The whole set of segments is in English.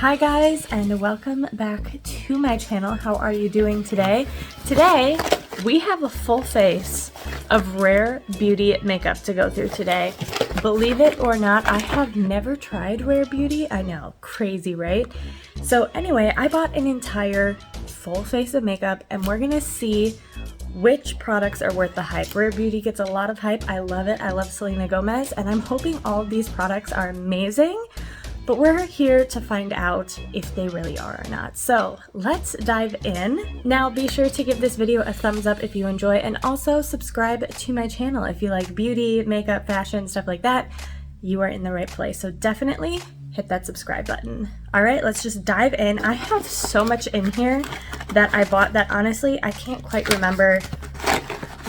Hi guys, and welcome back to my channel. How are you doing today? Today, we have a full face of Rare Beauty makeup to go through today. Believe it or not, I have never tried Rare Beauty. I know, crazy, right? So anyway, I bought an entire full face of makeup, and we're gonna see which products are worth the hype. Rare Beauty gets a lot of hype. I love it. I love Selena Gomez, and I'm hoping all of these products are amazing. But we're here to find out if they really are or not. So let's dive in. Now be sure to give this video a thumbs up if you enjoy, and also subscribe to my channel if you like beauty, makeup, fashion, stuff like that. You are in the right place. So definitely hit that subscribe button. All right, let's just dive in. I have so much in here that I bought that honestly, I can't quite remember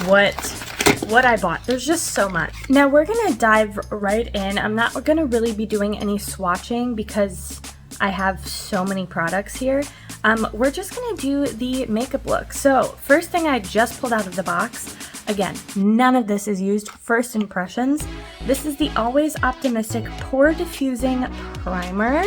what I bought. There's just so much. Now we're gonna dive right in. I'm not gonna really be doing any swatching because I have so many products here. We're just gonna do the makeup look. So first thing I just pulled out of the box, again, none of this is used, first impressions. This is the Always Optimistic Pore Diffusing Primer.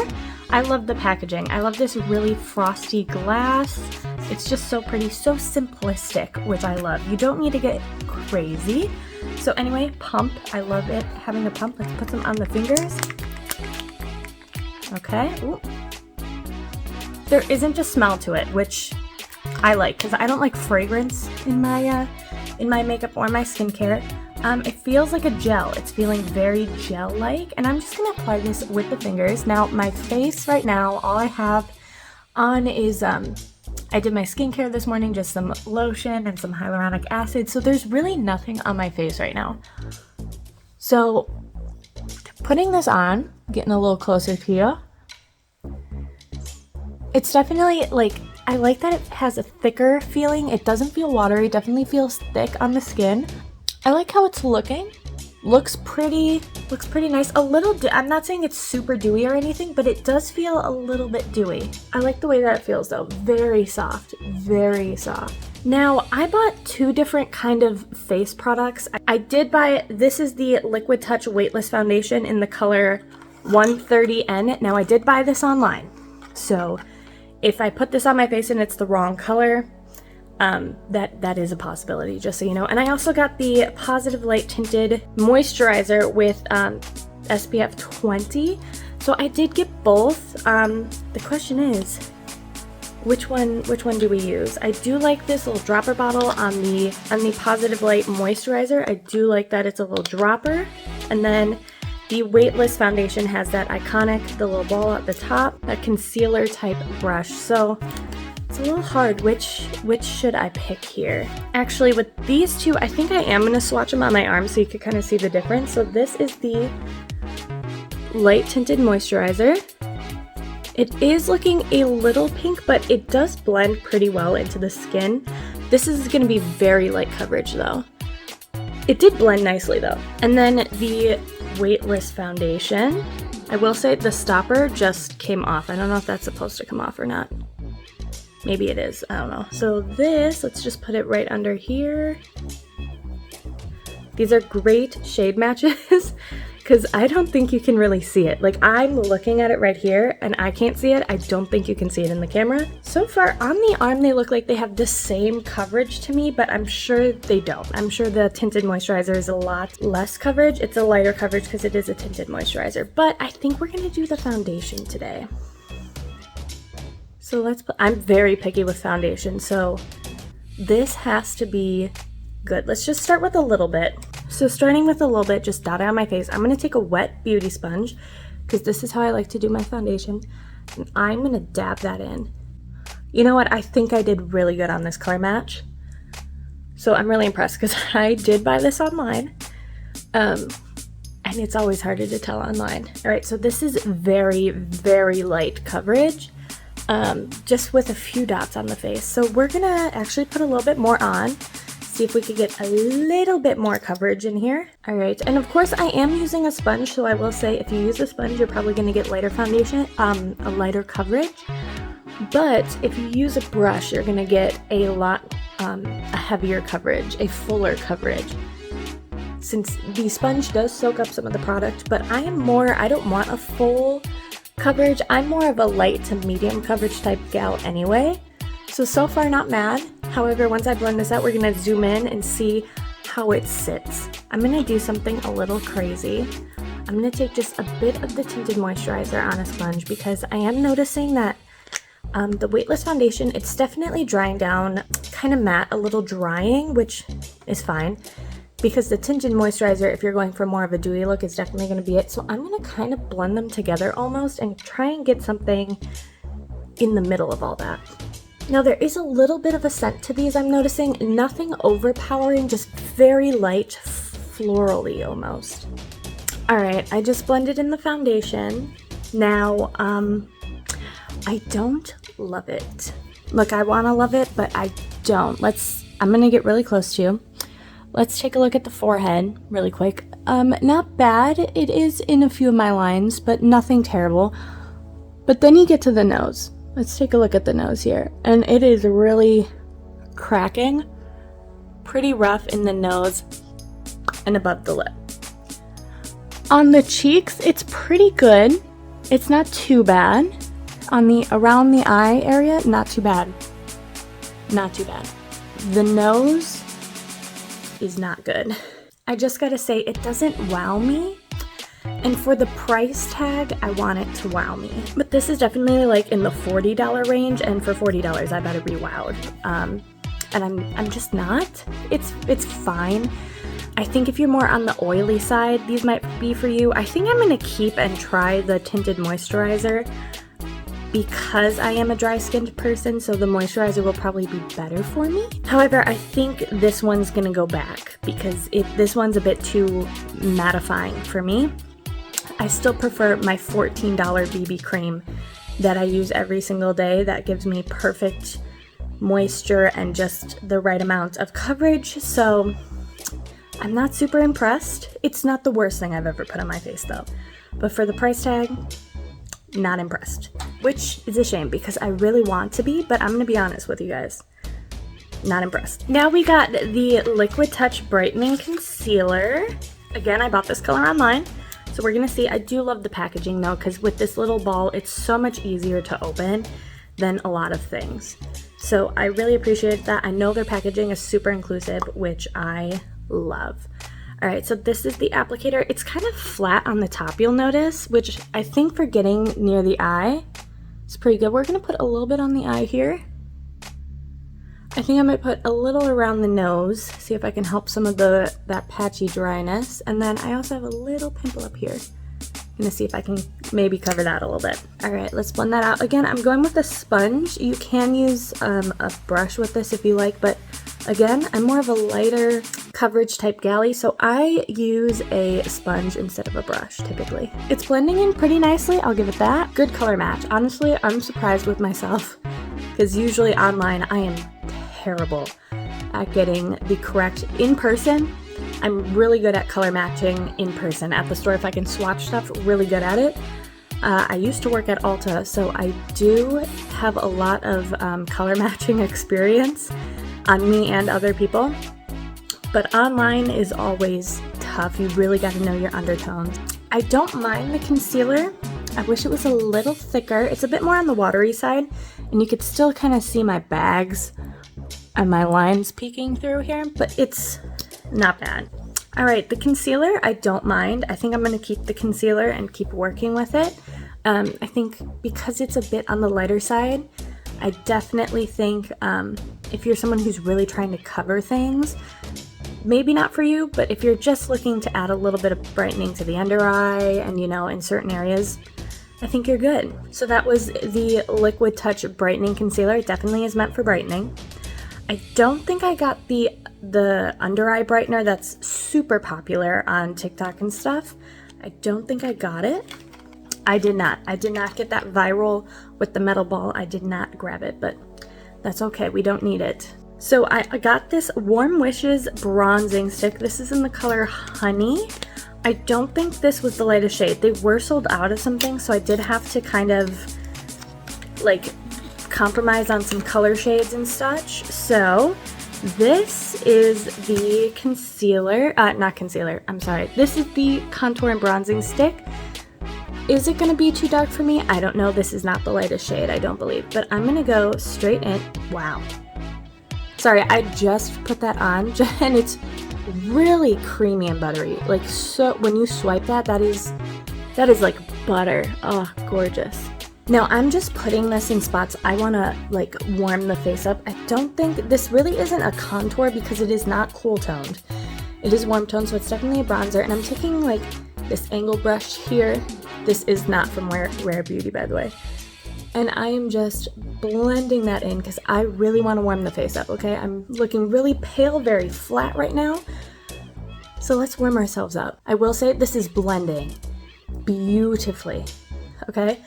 I love the packaging. I love this really frosty glass. It's just so pretty, so simplistic, which I love. You don't need to get crazy. So anyway, pump. I love it, having a pump. Let's put some on the fingers. Okay. Ooh. There isn't a smell to it, which I like because I don't like fragrance in my makeup or my skincare. It feels like a gel. It's feeling very gel-like, and I'm just gonna apply this with the fingers. Now, my face right now, all I have on is I did my skincare this morning, just some lotion and some hyaluronic acid, so there's really nothing on my face right now. So, putting this on, getting a little closer to you, it's definitely, like, I like that it has a thicker feeling. It doesn't feel watery, definitely feels thick on the skin. I like how it's looking. Looks pretty nice. A little, I'm not saying it's super dewy or anything, but it does feel a little bit dewy. I like the way that it feels though. Very soft, very soft. Now, I bought two different kind of face products. I did buy, this is the Liquid Touch Weightless Foundation in the color 130N. Now, I did buy this online. So, if I put this on my face and it's the wrong color, that is a possibility, just so you know. And I also got the Positive Light Tinted Moisturizer with SPF 20. So I did get both. The question is, which one do we use? I do like this little dropper bottle on the Positive Light Moisturizer. I do like that it's a little dropper. And then the Weightless Foundation has that iconic, the little ball at the top, that concealer type brush. So it's a little hard. Which should I pick here? Actually, with these two, I think I am going to swatch them on my arm so you can kind of see the difference. So this is the Light Tinted Moisturizer. It is looking a little pink, but it does blend pretty well into the skin. This is going to be very light coverage though. It did blend nicely though. And then the Weightless Foundation. I will say the stopper just came off. I don't know if that's supposed to come off or not. Maybe it is, I don't know. So this, let's just put it right under here. These are great shade matches because I don't think you can really see it. Like, I'm looking at it right here and I can't see it. I don't think you can see it in the camera. So far on the arm, they look like they have the same coverage to me, but I'm sure they don't. I'm sure the tinted moisturizer is a lot less coverage. It's a lighter coverage because it is a tinted moisturizer, but I think we're gonna do the foundation today. So let's put, I'm very picky with foundation, so this has to be good. Let's just start with a little bit. So starting with a little bit, just dot it on my face. I'm gonna take a wet beauty sponge, because this is how I like to do my foundation, and I'm gonna dab that in. You know what, I think I did really good on this color match. So I'm really impressed, because I did buy this online, and it's always harder to tell online. All right, so this is very, very light coverage. Just with a few dots on the face. So we're gonna actually put a little bit more on, see if we could get a little bit more coverage in here. All right, and of course I am using a sponge, so I will say if you use a sponge, you're probably gonna get lighter foundation, a lighter coverage. But if you use a brush, you're gonna get a lot, a heavier coverage, a fuller coverage. Since the sponge does soak up some of the product, but I don't want a full Coverage, I'm more of a light to medium coverage type gal anyway. So far not mad. However, once I blend this out, we're gonna zoom in and see how it sits. I'm gonna do something a little crazy. I'm gonna take just a bit of the tinted moisturizer on a sponge because I am noticing that the weightless foundation, it's definitely drying down, kind of matte, a little drying, which is fine because the tinted moisturizer, if you're going for more of a dewy look, is definitely gonna be it. So I'm gonna kind of blend them together almost and try and get something in the middle of all that. Now there is a little bit of a scent to these I'm noticing, nothing overpowering, just very light, florally almost. All right, I just blended in the foundation. Now, I don't love it. Look, I wanna love it, but I don't. I'm gonna get really close to you. Let's take a look at the forehead really quick. Not bad, it is in a few of my lines, but nothing terrible. But then you get to the nose. Let's take a look at the nose here. And it is really cracking, pretty rough in the nose and above the lip. On the cheeks, it's pretty good. It's not too bad. Around the eye area, not too bad. Not too bad. The nose is not good. I just gotta say, it doesn't wow me. And for the price tag, I want it to wow me. But this is definitely like in the $40 range, and for $40, I better be wowed. And I'm just not. It's fine. I think if you're more on the oily side, these might be for you. I think I'm gonna keep and try the tinted moisturizer because I am a dry-skinned person, so the moisturizer will probably be better for me. However, I think this one's gonna go back because this one's a bit too mattifying for me. I still prefer my $14 BB cream that I use every single day that gives me perfect moisture and just the right amount of coverage, so I'm not super impressed. It's not the worst thing I've ever put on my face though, but for the price tag, not impressed, which is a shame because I really want to be, but I'm gonna be honest with you guys, not impressed. Now we got the Liquid Touch Brightening Concealer. Again, I bought this color online, so we're gonna see. I do love the packaging though, because with this little ball, it's so much easier to open than a lot of things. So I really appreciate that. I know their packaging is super inclusive, which I love. All right, so this is the applicator. It's kind of flat on the top, you'll notice, which I think for getting near the eye is pretty good. We're gonna put a little bit on the eye here. I think I might put a little around the nose, see if I can help some of that patchy dryness. And then I also have a little pimple up here. I'm gonna see if I can maybe cover that a little bit. All right, let's blend that out. Again, I'm going with a sponge. You can use a brush with this if you like, but again, I'm more of a lighter coverage type galley, so I use a sponge instead of a brush typically. It's blending in pretty nicely, I'll give it that. Good color match. Honestly, I'm surprised with myself because usually online I am terrible at getting the correct in person. I'm really good at color matching in person at the store. If I can swatch stuff, really good at it. I used to work at Ulta, so I do have a lot of color matching experience on me and other people. But online is always tough. You really got to know your undertones. I don't mind the concealer. I wish it was a little thicker. It's a bit more on the watery side, and you could still kind of see my bags and my lines peeking through here, but it's not bad. All right, the concealer, I don't mind. I think I'm gonna keep the concealer and keep working with it. I think because it's a bit on the lighter side, I definitely think if you're someone who's really trying to cover things, maybe not for you, but if you're just looking to add a little bit of brightening to the under eye and, you know, in certain areas, I think you're good. So that was the Liquid Touch Brightening Concealer. It definitely is meant for brightening. I don't think I got the under eye brightener that's super popular on TikTok and stuff. I don't think I got it. I did not get that viral with the metal ball. I did not grab it, but that's okay. We don't need it. So I got this Warm Wishes bronzing stick. This is in the color Honey. I don't think this was the lightest shade. They were sold out of something, so I did have to kind of like compromise on some color shades and such. So this is the concealer, not concealer, I'm sorry. This is the contour and bronzing stick. Is it gonna be too dark for me? I don't know. This is not the lightest shade, I don't believe, but I'm gonna go straight in. Wow. Sorry, I just put that on and it's really creamy and buttery. Like, so when you swipe that, that is like butter. Oh, gorgeous. Now I'm just putting this in spots I want to like warm the face up. I don't think this really isn't a contour because it is not cool toned. It is warm toned, so it's definitely a bronzer. And I'm taking like this angle brush here. This is not from Rare Beauty, by the way. And I am just blending that in because I really want to warm the face up, okay? I'm looking really pale, very flat right now. So let's warm ourselves up. I will say this is blending beautifully, okay?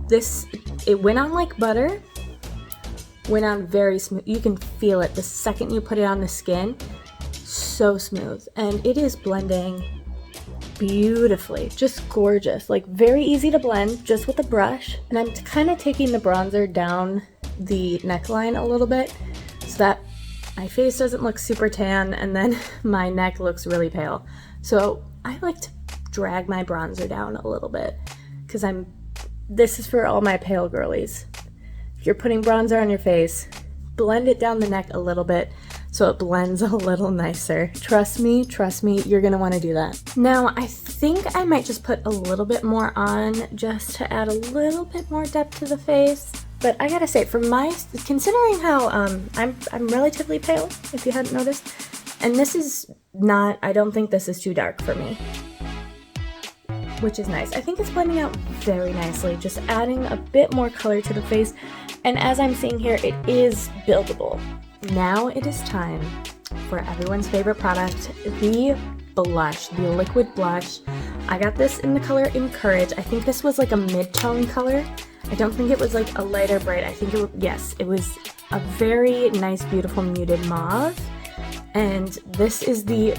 It went on like butter, went on very smooth. You can feel it the second you put it on the skin. So smooth. And it is blending beautifully, just gorgeous, like very easy to blend just with a brush. And I'm kind of taking the bronzer down the neckline a little bit so that my face doesn't look super tan and then my neck looks really pale. So I like to drag my bronzer down a little bit because this is for all my pale girlies. If you're putting bronzer on your face, blend it down the neck a little bit so it blends a little nicer. Trust me, you're gonna wanna do that. Now, I think I might just put a little bit more on just to add a little bit more depth to the face. But I gotta say, considering how I'm relatively pale, if you hadn't noticed, and this is not, I don't think this is too dark for me, which is nice. I think it's blending out very nicely, just adding a bit more color to the face. And as I'm seeing here, it is buildable. Now it is time for everyone's favorite product, the blush, the liquid blush. I got this in the color Encourage. I think this was like a mid-tone color. I don't think it was like a lighter bright. I think it was a very nice, beautiful muted mauve. And this is the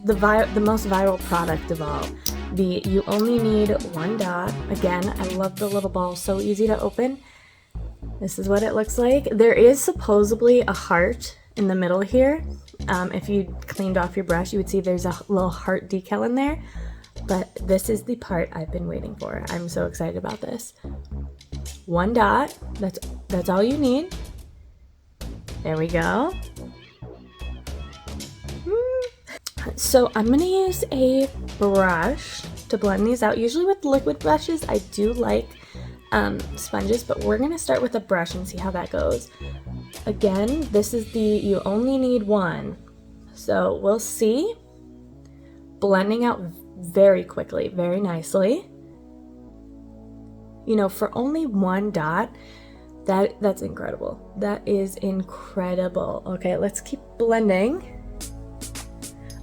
most viral product of all. You only need one dot. Again, I love the little ball, so easy to open. This is what it looks like. There is supposedly a heart in the middle here. If you cleaned off your brush, you would see there's a little heart decal in there. But this is the part I've been waiting for. I'm so excited about this. One dot. That's all you need. There we go. So I'm gonna use a brush to blend these out. Usually with liquid brushes, I do like sponges, but we're gonna start with a brush and see how that goes. Again, this is you only need one. So we'll see. Blending out very quickly, very nicely. You know, for only one dot, that's incredible. That is incredible. Okay, let's keep blending.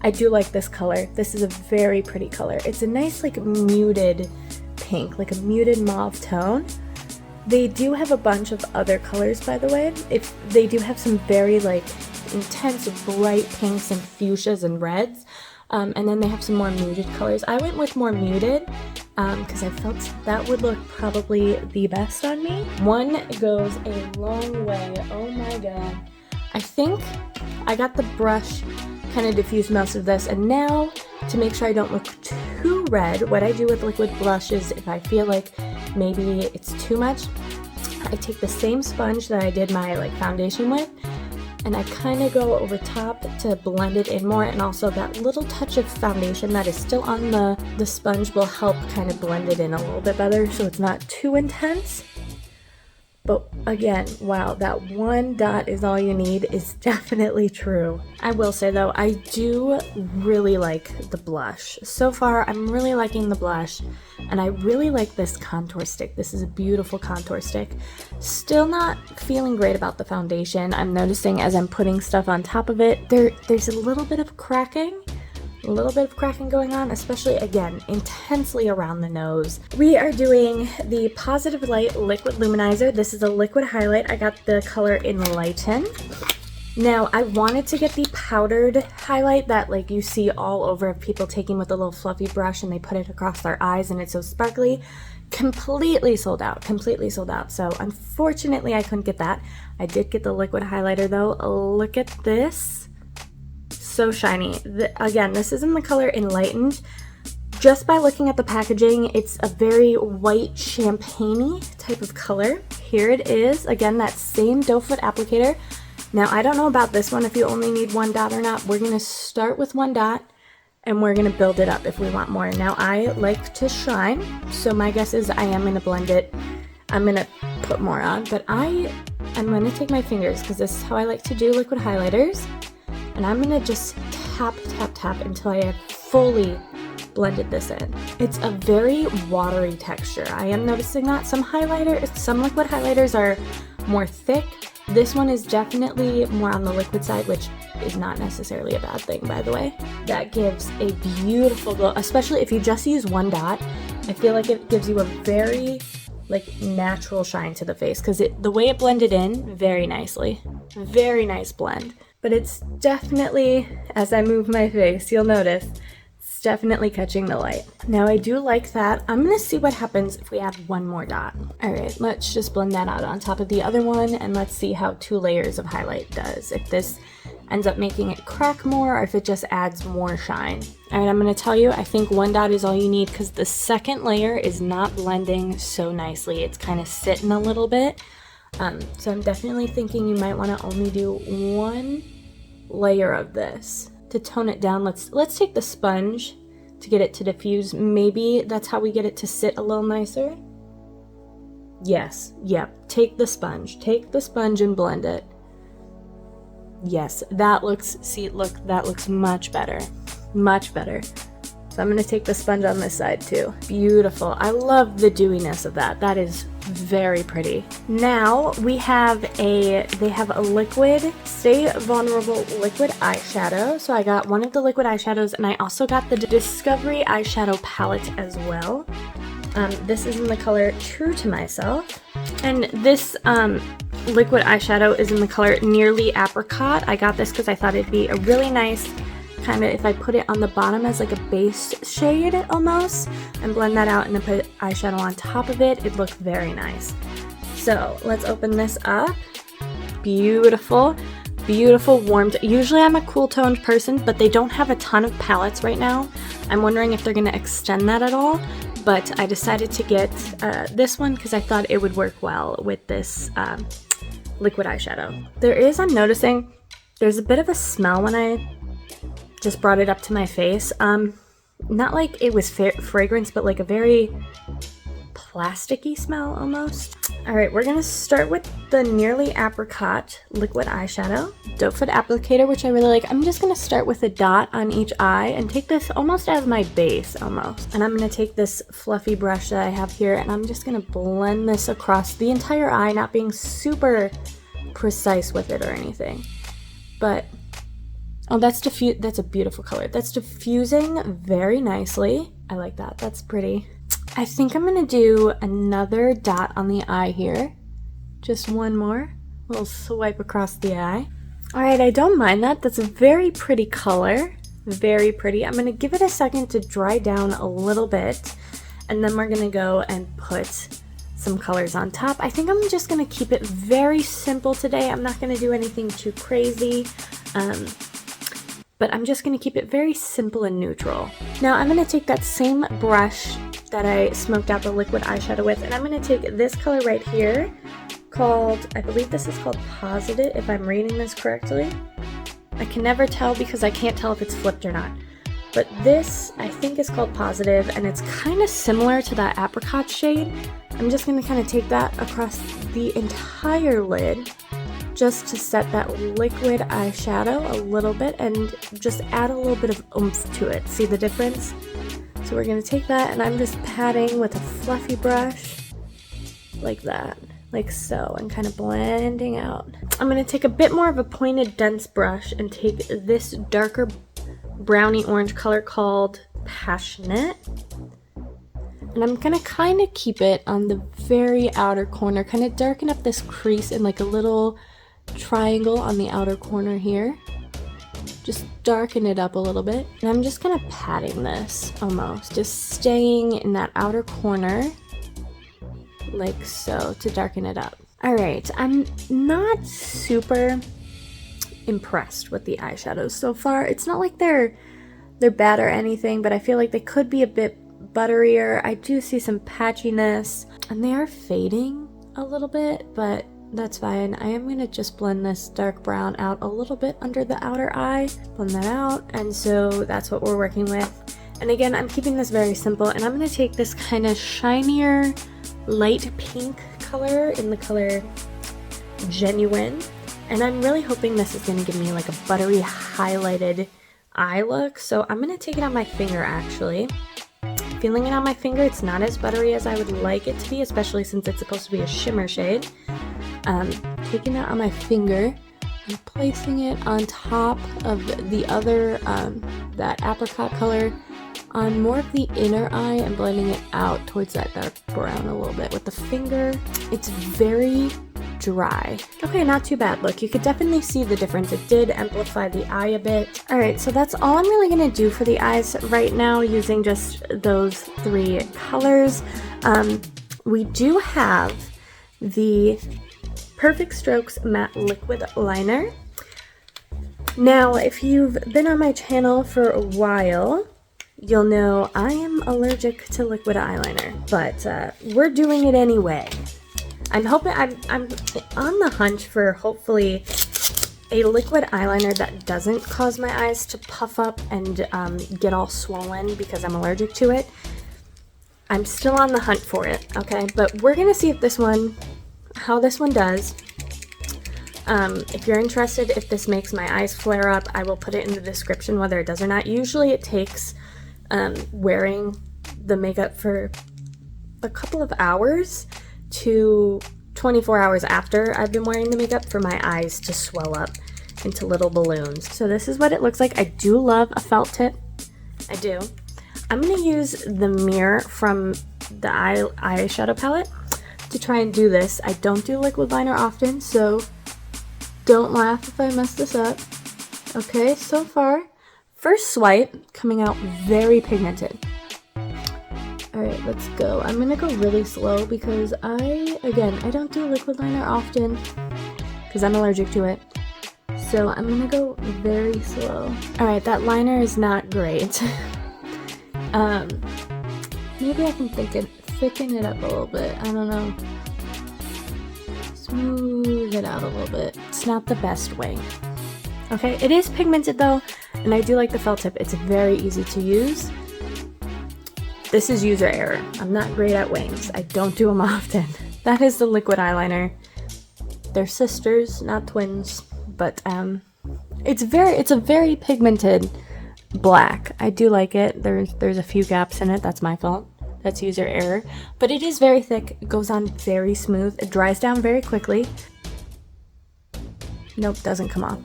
I do like this color. This is a very pretty color. It's a nice like muted pink, like a muted mauve tone. They do have a bunch of other colors, by the way. They do have some very like intense bright pinks and fuchsias and reds. And then they have some more muted colors. I went with more muted because I felt that would look probably the best on me. One goes a long way. Oh my god. I think I got the brush kind of diffuse most of this, and now to make sure I don't look too red, what I do with liquid blushes, if I feel like maybe it's too much, I take the same sponge that I did my like foundation with, and I kind of go over top to blend it in more, and also that little touch of foundation that is still on the sponge will help kind of blend it in a little bit better so it's not too intense. But again, wow, that one dot is all you need is definitely true. I will say though, I do really like the blush. So far, I'm really liking the blush, and I really like this contour stick. This is a beautiful contour stick. Still not feeling great about the foundation. I'm noticing as I'm putting stuff on top of it, there's a little bit of cracking. Going on, especially again, intensely around the nose. We are doing the Positive Light Liquid Luminizer. This is a liquid highlight. I got the color Enlighten. Now, I wanted to get the powdered highlight that like you see all over people taking with a little fluffy brush and they put it across their eyes and it's so sparkly. Completely sold out. So unfortunately, I couldn't get that. I did get the liquid highlighter though. Look at this. So shiny. Again, this is in the color Enlightened. just by looking at the packaging, it's a very white champagne-y type of color. Here it is, again, that same doe foot applicator. Now, I don't know about this one, if you only need 1 dot or not. We're gonna start with 1 dot, and we're gonna build it up if we want more. Now, I like to shine, so my guess is I am gonna blend it. I'm gonna put more on, but I'm gonna take my fingers, because this is how I like to do liquid highlighters, and I'm gonna just tap, tap, tap until I have fully blended this in. It's a very watery texture. I am noticing that some liquid highlighters are more thick. This one is definitely more on the liquid side, which is not necessarily a bad thing, by the way. That gives a beautiful glow, especially if you just use 1 dot. I feel like it gives you a very natural shine to the face, because the way it blended in very nicely. Very nice blend. But it's definitely, as I move my face, you'll notice, it's definitely catching the light. Now, I do like that. I'm gonna see what happens if we add 1 more dot. All right, let's just blend that out on top of the other one, and let's see how 2 layers of highlight does. If this ends up making it crack more, or if it just adds more shine. All right, I'm gonna tell you, I think 1 dot is all you need, because the second layer is not blending so nicely. It's kind of sitting a little bit. So I'm definitely thinking you might want to only do 1 layer of this to tone it down. Let's take the sponge to get it to diffuse. Maybe that's how we get it to sit a little nicer. Yes, yep, take the sponge and blend it. Yes, that looks much better, much better. So I'm gonna take the sponge on this side too. Beautiful. I love the dewiness of that. That is very pretty. Now they have a liquid, Stay Vulnerable liquid eyeshadow. So I got one of the liquid eyeshadows, and I also got the Discovery eyeshadow palette as well. This is in the color True to Myself. And this liquid eyeshadow is in the color Nearly Apricot. I got this because I thought it'd be a really nice kind of, if I put it on the bottom as like a base shade almost, and blend that out and then put eyeshadow on top of it, it looked very nice. So let's open this up. Beautiful, beautiful warmed. Usually I'm a cool toned person, but they don't have a ton of palettes right now. I'm wondering if they're going to extend that at all, but I decided to get this one because I thought it would work well with this liquid eyeshadow. I'm noticing there's a bit of a smell when I just brought it up to my face. Not like it was fragrance, but like a very plasticky smell almost. All right, we're gonna start with the Nearly Apricot liquid eyeshadow, doe foot applicator, which I really like. I'm just gonna start with a dot on each eye and take this almost as my base almost. And I'm gonna take this fluffy brush that I have here, and I'm just gonna blend this across the entire eye, not being super precise with it or anything. But oh, that's a beautiful color. That's diffusing very nicely. I like that. That's pretty. I think I'm gonna do another dot on the eye here. Just one more. A little swipe across the eye. All right, I don't mind that. That's a very pretty color. Very pretty. I'm gonna give it a second to dry down a little bit, and then we're gonna go and put some colors on top. I think I'm just gonna keep it very simple today. I'm not gonna do anything too crazy. But I'm just going to keep it very simple and neutral. Now I'm going to take that same brush that I smoked out the liquid eyeshadow with, and I'm going to take this color right here called, I believe this is called Positive, if I'm reading this correctly. I can never tell because I can't tell if it's flipped or not. But this, I think, is called Positive, and it's kind of similar to that apricot shade. I'm just going to kind of take that across the entire lid, just to set that liquid eyeshadow a little bit and just add a little bit of oomph to it. See the difference? So we're going to take that, and I'm just patting with a fluffy brush like that, like so, and kind of blending out. I'm going to take a bit more of a pointed, dense brush and take this darker browny orange color called Passionate, and I'm going to kind of keep it on the very outer corner, kind of darken up this crease in like a little triangle on the outer corner here. Just darken it up a little bit, and I'm just kind of patting this almost, just staying in that outer corner like so to darken it up. All right, I'm not super impressed with the eyeshadows so far. It's not like they're they're bad or anything, but I feel like they could be a bit butterier. I do see some patchiness, and they are fading a little bit, but that's fine. I am gonna just blend this dark brown out a little bit under the outer eye, blend that out, and so that's what we're working with. And again, I'm keeping this very simple, and I'm gonna take this kind of shinier light pink color in the color Genuine, and I'm really hoping this is gonna give me like a buttery highlighted eye look. So I'm gonna take it on my finger actually. Feeling it on my finger, it's not as buttery as I would like it to be, especially since it's supposed to be a shimmer shade. Taking that on my finger and placing it on top of the other, that apricot color on more of the inner eye and blending it out towards that dark brown a little bit with the finger. It's very dry. Okay, not too bad. Look, you could definitely see the difference. It did amplify the eye a bit. All right, so that's all I'm really gonna do for the eyes right now using just those 3 colors. We do have the Perfect Strokes Matte Liquid Liner. Now, if you've been on my channel for a while, you'll know I am allergic to liquid eyeliner, but we're doing it anyway. I'm hoping, I'm on the hunt for hopefully a liquid eyeliner that doesn't cause my eyes to puff up and get all swollen because I'm allergic to it. I'm still on the hunt for it, okay? But we're gonna see if this one, how this one does. If you're interested, if this makes my eyes flare up, I will put it in the description whether it does or not. Usually it takes wearing the makeup for a couple of hours to 24 hours after I've been wearing the makeup for my eyes to swell up into little balloons. So this is what it looks like. I do love a felt tip. I do. I'm going to use the mirror from the eyeshadow palette to try and do this. I don't do liquid liner often, so don't laugh if I mess this up. Okay, so far, first swipe, coming out very pigmented. Alright, let's go. I'm gonna go really slow because I don't do liquid liner often because I'm allergic to it. So I'm gonna go very slow. Alright, that liner is not great. Maybe I can thicken it up a little bit. I don't know. Smooth it out a little bit. It's not the best way. Okay, it is pigmented though, and I do like the felt tip. It's very easy to use. This is user error. I'm not great at wings. I don't do them often. That is the liquid eyeliner. They're sisters, not twins, but it's a very pigmented black. I do like it. There's a few gaps in it. That's my fault. That's user error. But it is very thick. It goes on very smooth. It dries down very quickly. Nope, doesn't come off.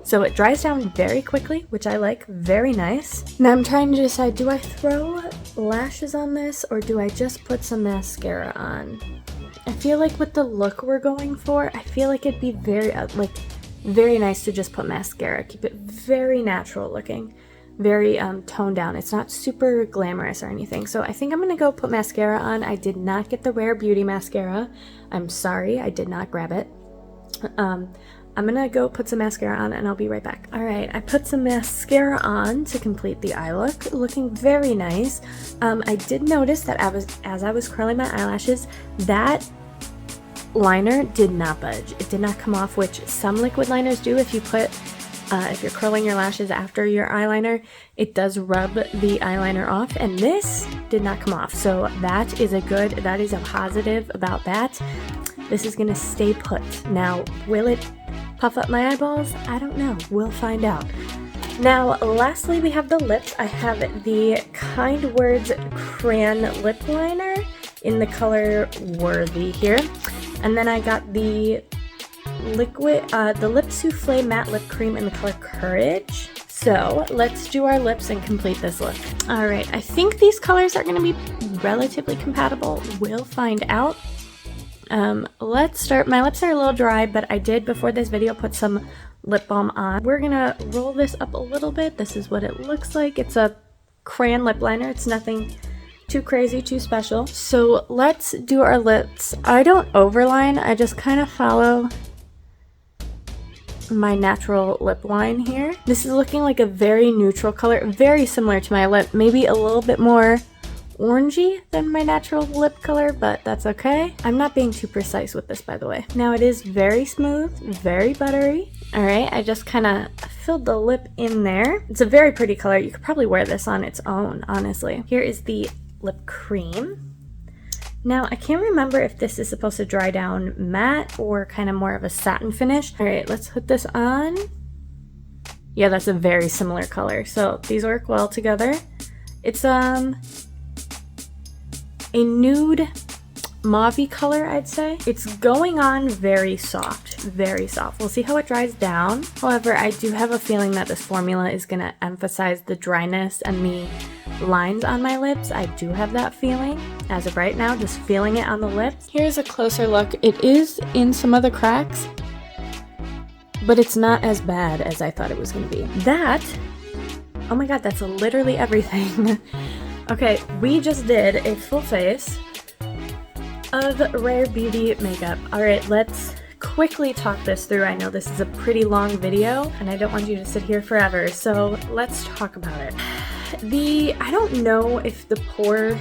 So it dries down very quickly, which I like. Very nice. Now I'm trying to decide, do I throw lashes on this or do I just put some mascara on? I feel like with the look we're going for, I feel like it'd be very nice to just put mascara. Keep it very natural looking, very toned down. It's not super glamorous or anything. So I think I'm gonna go put mascara on. I did not get the Rare Beauty mascara. I'm sorry, I did not grab it. I'm gonna go put some mascara on and I'll be right back. All right, I put some mascara on to complete the eye look, looking very nice. I did notice that as I was curling my eyelashes, that liner did not budge. It did not come off, which some liquid liners do. If you're curling your lashes after your eyeliner, it does rub the eyeliner off, and this did not come off. So that is a positive about that. This is gonna stay put. Now, will it puff up my eyeballs? I don't know. We'll find out. Now, lastly, we have the lips. I have the Kind Words Crayon Lip Liner in the color Worthy here. And then I got the Lip Souffle Matte Lip Cream in the color Courage. So let's do our lips and complete this look. All right, I think these colors are gonna be relatively compatible. We'll find out. Let's start. My lips are a little dry, but I did before this video put some lip balm on. We're gonna roll this up a little bit. This is what it looks like. It's a crayon lip liner. It's nothing too crazy, too special. So let's do our lips. I don't overline. I just kind of follow my natural lip line here. This is looking like a very neutral color, very similar to my lip, maybe a little bit more orangey than my natural lip color, but that's okay. I'm not being too precise with this, by the way. Now it is very smooth, very buttery. All right, I just kind of filled the lip in there. It's a very pretty color. You could probably wear this on its own, honestly. Here is the lip cream. Now, I can't remember if this is supposed to dry down matte or kind of more of a satin finish. All right, let's put this on. Yeah, that's a very similar color. So these work well together. It's a nude mauve-y color, I'd say. It's going on very soft, very soft. We'll see how it dries down. However, I do have a feeling that this formula is gonna emphasize the dryness and the lines on my lips. I do have that feeling as of right now, just feeling it on the lips. Here's a closer look. It is in some of the cracks, but it's not as bad as I thought it was gonna be. That, oh my god, that's literally everything. Okay, we just did a full face of Rare Beauty makeup. All right, let's quickly talk this through. I know this is a pretty long video and I don't want you to sit here forever, so let's talk about it. I don't know if the pore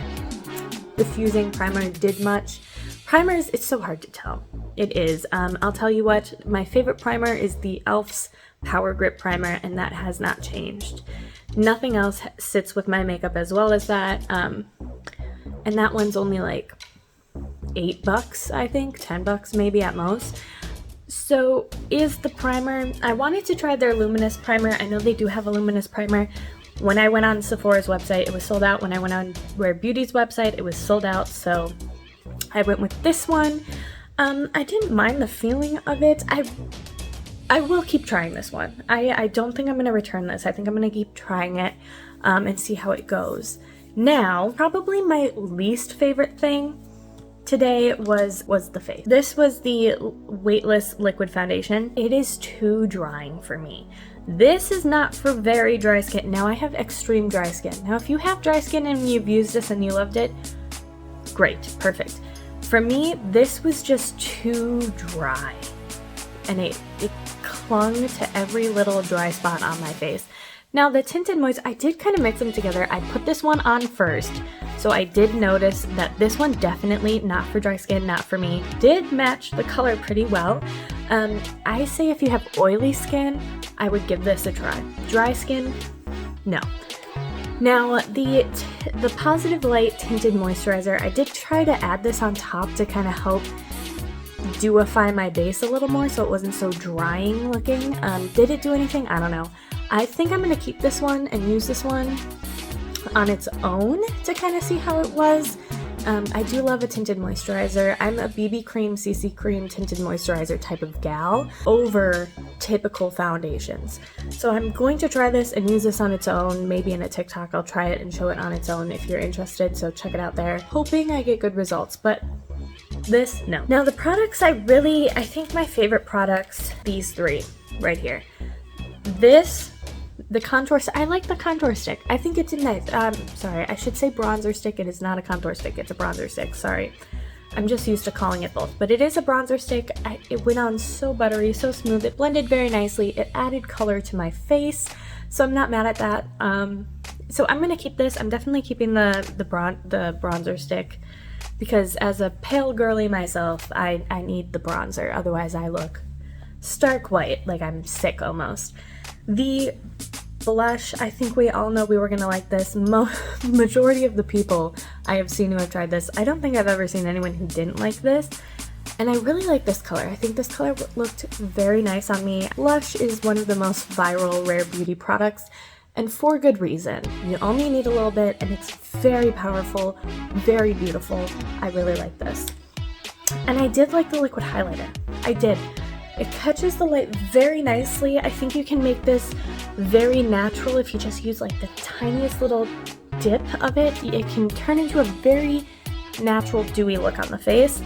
diffusing primer did much. Primers, it's so hard to tell. It is. I'll tell you what, my favorite primer is the E.L.F's Power Grip Primer, and that has not changed. Nothing else sits with my makeup as well as that, and that one's only like $8, I think, $10 maybe at most. So is the primer, I wanted to try their luminous primer. I know they do have a luminous primer. When I went on Sephora's website, it was sold out. When I went on Rare Beauty's website, it was sold out. So I went with this one. I didn't mind the feeling of it. I will keep trying this one. I don't think I'm going to return this. I think I'm going to keep trying it and see how it goes. Now, probably my least favorite thing today was the face. This was the Weightless Liquid Foundation. It is too drying for me. This is not for very dry skin. Now I have extreme dry skin. Now if you have dry skin and you've used this and you loved it, great, perfect. For me, this was just too dry. And it clung to every little dry spot on my face. Now the tinted moist, I did kind of mix them together. I put this one on first, so I did notice that this one definitely not for dry skin, not for me. Did match the color pretty well. I say if you have oily skin, I would give this a try. Dry skin, no. Now the Positive Light Tinted Moisturizer, I did try to add this on top to kind of help dewify my base a little more so it wasn't so drying looking. Did it do anything? I don't know. I think I'm going to keep this one and use this one on its own to kind of see how it was. I do love a tinted moisturizer. I'm a BB cream, CC cream, tinted moisturizer type of gal over typical foundations. So I'm going to try this and use this on its own. Maybe in a TikTok I'll try it and show it on its own if you're interested, so check it out there. Hoping I get good results, but this, no. Now the products I think my favorite products, these three right here. This, the contour, I like the contour stick. I think it's a nice, sorry, I should say bronzer stick. It is not a contour stick, it's a bronzer stick, sorry. I'm just used to calling it both, but it is a bronzer stick. It went on so buttery, so smooth. It blended very nicely. It added color to my face, so I'm not mad at that. So I'm gonna keep this. I'm definitely keeping the bronzer stick because as a pale girly myself, I need the bronzer. Otherwise I look stark white, like I'm sick almost. The blush, I think we all know we were gonna like this. Majority of the people I have seen who have tried this, I don't think I've ever seen anyone who didn't like this. And I really like this color. I think this color looked very nice on me. Blush is one of the most viral Rare Beauty products, and for good reason. You only need a little bit, and it's very powerful, very beautiful. I really like this. And I did like the liquid highlighter. I did. It catches the light very nicely. I think you can make this very natural if you just use like the tiniest little dip of it. It can turn into a very natural dewy look on the face.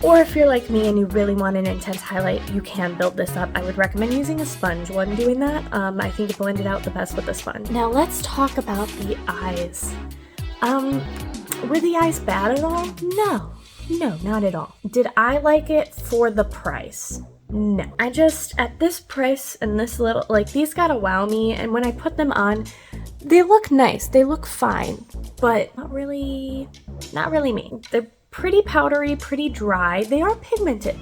Or if you're like me and you really want an intense highlight, you can build this up. I would recommend using a sponge when doing that. I think it blended out the best with the sponge. Now let's talk about the eyes. Were the eyes bad at all? No, not at all. Did I like it for the price? No. I just, at this price and this little, like, these gotta wow me, and when I put them on, they look nice, they look fine, but not really me. They're pretty powdery, pretty dry. They are pigmented.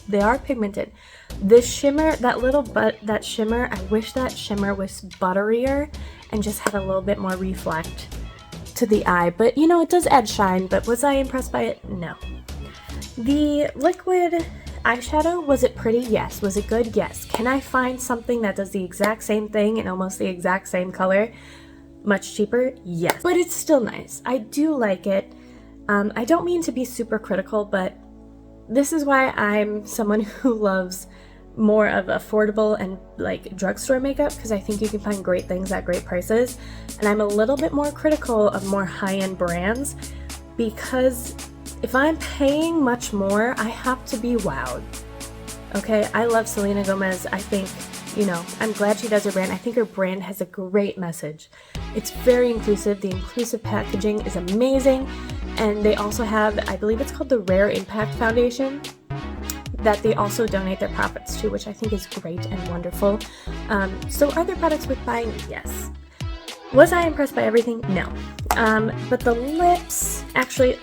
They are pigmented. This shimmer, that shimmer, I wish that shimmer was butterier and just had a little bit more reflect to the eye, but you know, it does add shine. But was I impressed by it? No. The liquid eyeshadow, was it pretty? Yes. Was it good? Yes. Can I find something that does the exact same thing in almost the exact same color much cheaper? Yes. But it's still nice. I do like it. I don't mean to be super critical, but this is why I'm someone who loves more of affordable and like drugstore makeup, because I think you can find great things at great prices, and I'm a little bit more critical of more high-end brands, because if I'm paying much more, I have to be wowed. Okay, I love Selena Gomez. I think, you know, I'm glad she does her brand. I think her brand has a great message. It's very inclusive. The inclusive packaging is amazing, and they also have, I believe it's called the Rare Impact Foundation, that they also donate their profits to, which I think is great and wonderful. So are there products worth buying? Yes. Was I impressed by everything? No. But the lips, actually,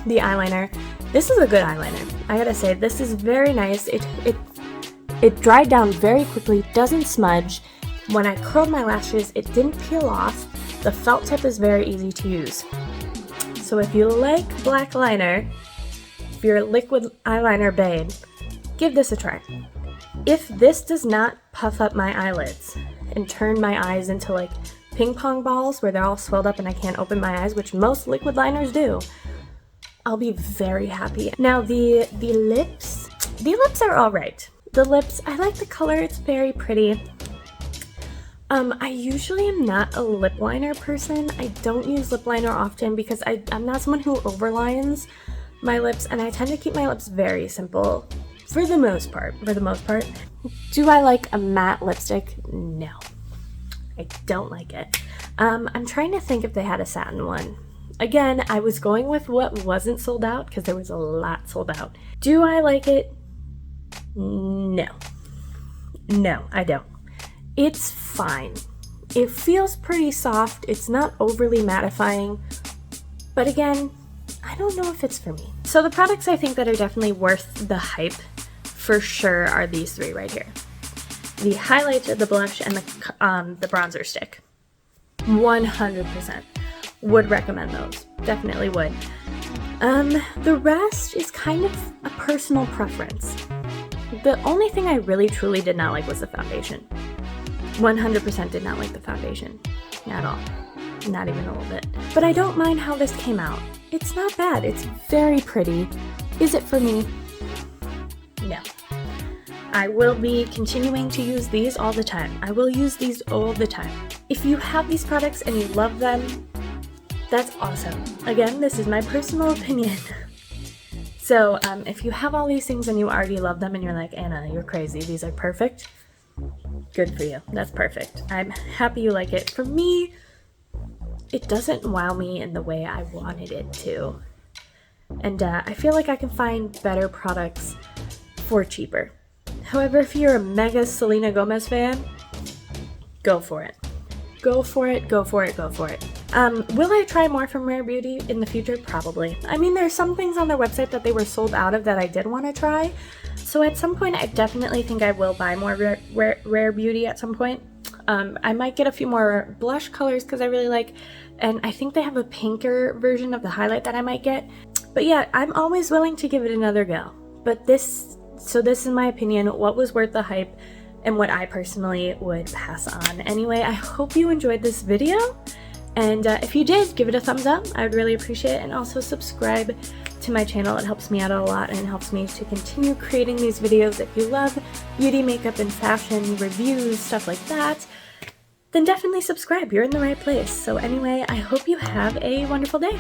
the eyeliner, this is a good eyeliner. I gotta say, this is very nice. It dried down very quickly, doesn't smudge. When I curled my lashes, it didn't peel off. The felt tip is very easy to use. So if you like black liner, if you're a liquid eyeliner babe, give this a try. If this does not puff up my eyelids and turn my eyes into like ping pong balls where they're all swelled up and I can't open my eyes, which most liquid liners do, I'll be very happy. Now the lips are all right. The lips, I like the color, it's very pretty. I usually am not a lip liner person. I don't use lip liner often because I'm not someone who overlines my lips, and I tend to keep my lips very simple for the most part. Do I like a matte lipstick? No, I don't like it. I'm trying to think if they had a satin one. Again, I was going with what wasn't sold out because there was a lot sold out. Do I like it? No, I don't. It's fine. It feels pretty soft. It's not overly mattifying, but again, I don't know if it's for me. So the products I think that are definitely worth the hype for sure are these three right here. The highlighter, the blush, and the bronzer stick. 100% would recommend those. Definitely would. The rest is kind of a personal preference. The only thing I really truly did not like was the foundation. 100% did not like the foundation at all. Not even a little bit. But I don't mind how this came out. It's not bad. It's very pretty. Is it for me? No. I will be continuing to use these all the time. I will use these all the time. If you have these products and you love them, that's awesome. Again, this is my personal opinion. So if you have all these things and you already love them and you're like, Anna, you're crazy, these are perfect, good for you. That's perfect. I'm happy you like it. For me, it doesn't wow me in the way I wanted it to. And I feel like I can find better products for cheaper. However, if you're a mega Selena Gomez fan, go for it. Go for it, go for it, go for it. Will I try more from Rare Beauty in the future? Probably. I mean, there's some things on their website that they were sold out of that I did want to try. So at some point, I definitely think I will buy more Rare Beauty at some point. I might get a few more blush colors because I really like, and I think they have a pinker version of the highlight that I might get. But yeah, I'm always willing to give it another go. But this is my opinion, what was worth the hype and what I personally would pass on. Anyway, I hope you enjoyed this video. And if you did, give it a thumbs up. I would really appreciate it. And also subscribe to my channel. It helps me out a lot and it helps me to continue creating these videos. If you love beauty, makeup, and fashion reviews, stuff like that, then definitely subscribe. You're in the right place. So anyway, I hope you have a wonderful day.